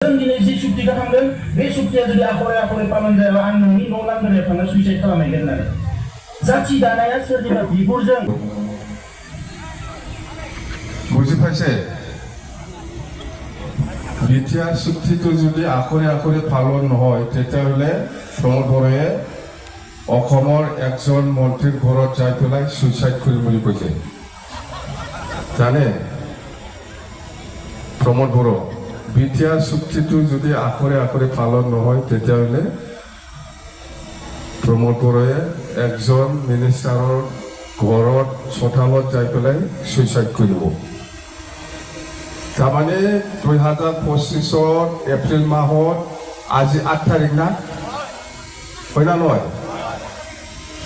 जों दिनै जि सुक्तिखौ खालामदों बे सुक्तिया जुदि आखरे आखरे पालन जायाबा आं नोंनि न' लांगोनायाव थांना सुइसाइड खालामहैगोन होननानै जाथि दानाया सोरनिबा बिगुरजों बुझि पाइছে बिटिआ चुক্তিটো যদি আখৰে আখৰে পালন নহয় তেতিয়াহ'লে প্ৰমোদ বড়োৱে অসমৰ একজন মন্ত্ৰীৰ ঘৰত যাই পেলাই সুইচাইড কৰিম বুলি কৈছে জানে প্ৰমোদ বড়ো বিটিআ চুক্তিটো যদি আখৰে আখৰে পালন নহয় তেতিয়াহ'লে প্ৰমোদ বড়োৱে একজন মিনিষ্টাৰৰ ঘৰত চোতালত যাই পেলাই সুইচাইড কৰিব তামানে 2025 এপ্রিল মাহত আজি 8 তারিখ না হয়না নয়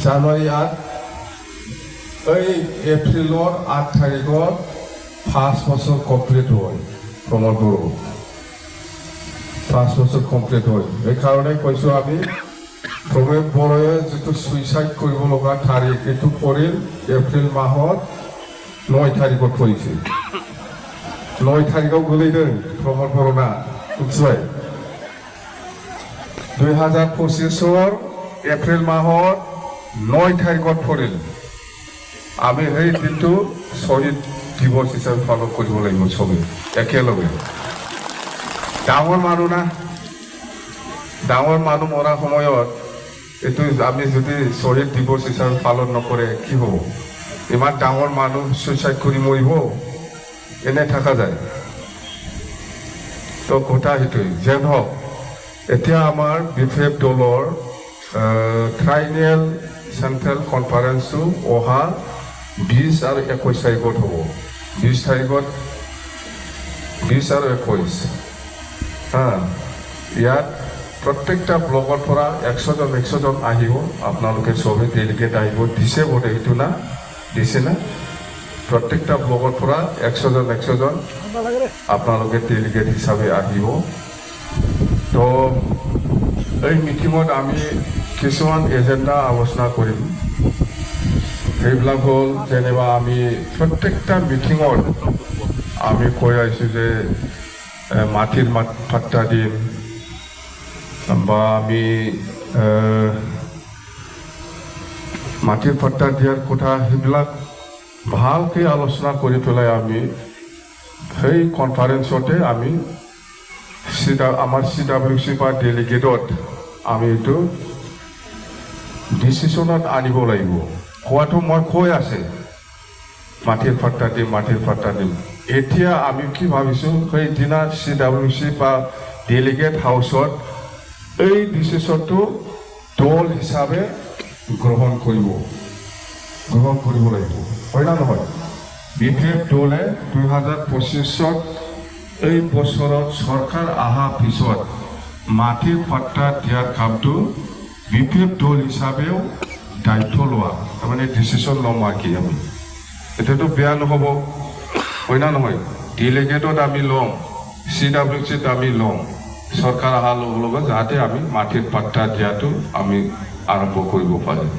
জানুয়ারি 8 এই এপ্রিলর 8 তারিখত 5 বছর কমপ্লিট হয় প্রমোদ বড়ো 5 বছর কমপ্লিট হয় এই কারণে কইছো আমি প্রমোদ বড়োয়ে যেটো সুইসাইড কৰিব লগা তাৰিখ এটো পৰিল এপ্ৰিল মাহত 9 তাৰিখত পৰিছে 9 তাৰিখও গোলাইदों প্ৰমোদ বড়ো না বুঝবাই 2025 এপ্ৰিল মাহত 9 তাৰিখত পৰিল আমি এই দিনটো শহীদ দিৱস হিচাপে পালন কৰিব লাগিব সবে একেলগে ডাঙৰ মানুহ না ডাঙৰ মানুহ মৰা সময়ত এটো আমি যদি শহীদ দিৱস হিচাপে পালন নকৰে কি হ'ব ইমান ডাঙৰ মানুহ সুইসাইড কৰি মৰিব এনে থাকা যায় তো কথা হেতুই যেন হোক এতিয়া আমাৰ বিফেপ দলৰ ট্ৰাইনেল সেন্ট্ৰেল কনফাৰেন্সটো অহা 20 আৰু 21 তাৰিখত হ'ব 20 তাৰিখত 20 আৰু 21 ইয়াত প্ৰত্যেকটা ব্লকৰ পৰা 100 জন আহিব আপোনালোকে সবে ডেলিগেট আহিব দিছে বোধ এইটো না দিছে না প্রত্যেকটা ব্লকৰ পৰা 100 জন আপোনালোকে ডেলিগেট হিচাপে আহিব তো এই মিটিঙত আমি কিছুমান এজেন্ডা আলোচনা কৰিম সেইবিলাক হ'ল যেনিবা আমি প্ৰত্যেকটা মিটিঙত আমি কৈ আছো যে মাটিৰ পাট্টা দিম বা আমি মাটিৰ পাট্টা দিয়াৰ কথা সেইবিলাক ভালকে আলোচনা কৰি পেলাই আমি সেই কনফাৰেন্সতে আমি আমাৰ CWC বা ডেলিগেটত আমি এইটো ডিসিশনত আনিব লাগিব কোৱাটো মই কৈ আছে মাটিৰ পাট্টা দিম এতিয়া আমি কি ভাবিছো সেই দিনা CWC বা ডেলিগেট হাউসত এই ডিসিশনটো দল হিচাপে গ্ৰহণ কৰিব লাগিব হয় না নহয় বিফেপ দলে 2025 এই বছৰত সৰকাৰ আহা পিছত মাটিৰ পাট্টা দিয়াৰ কামটো বিফেপ দল হিচাপেও দায়িত্ব লোৱা মানে ডিসিশন লম কি আমি এটাতো বেয়া নহব হয় না নহয় ডেলিগেটত আমি লম CWCত আমি লম সরকার আহা লগে লগে যাতে আমি মাটিৰ পাট্টা দিয়াটো আমি আৰম্ভ কৰিব পাৰিম